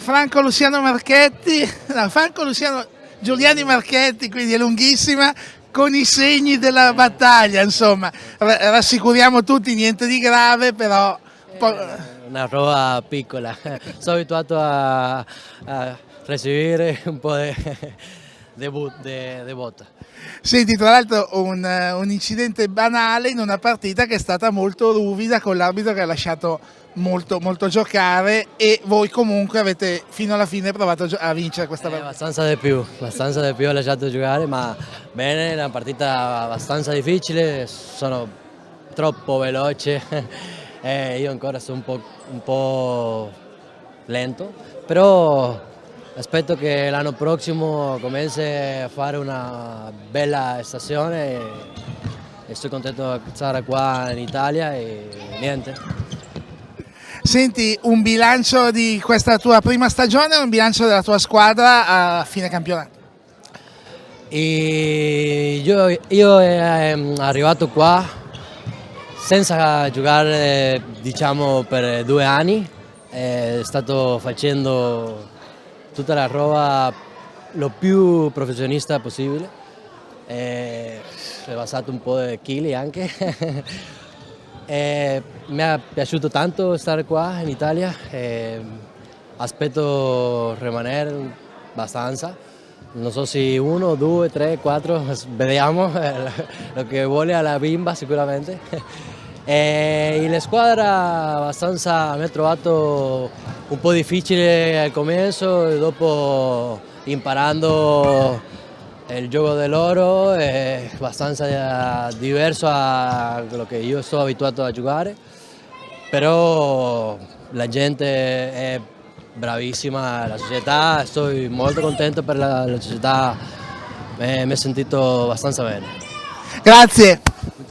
Franco Luciano Marchetti, no, Franco Luciano Giuliani Marchetti, quindi è lunghissima, con i segni della battaglia, insomma, rassicuriamo tutti, niente di grave, però... Una roba piccola, sono abituato a ricevere un po' di botta. Senti, tra l'altro un incidente banale in una partita che è stata molto ruvida, con l'arbitro che ha lasciato molto giocare, e voi comunque avete fino alla fine provato a vincere questa partita. Abbastanza di più ho lasciato giocare, ma bene, è una partita abbastanza difficile, sono troppo veloce e io ancora sono un po' lento, però aspetto che l'anno prossimo cominci a fare una bella stagione e sono contento di stare qua in Italia e niente. Senti, un bilancio di questa tua prima stagione e un bilancio della tua squadra a fine campionato? E io arrivato qua senza giocare, diciamo, per 2 anni, stato facendo tutta la roba lo più professionista possibile, ho basato un po' di chili anche. Mi è piaciuto tanto stare qua in Italia, aspetto rimanere abbastanza, non so se 1, 2, 3, 4, vediamo lo che vuole la bimba sicuramente. E la squadra abbastanza mi ha trovato un po' difficile al comienzo, e dopo imparando il gioco di loro è abbastanza diverso da quello che io sono abituato a giocare, però la gente è bravissima, la società, sto molto contento per la società, mi ho sentito abbastanza bene. Grazie!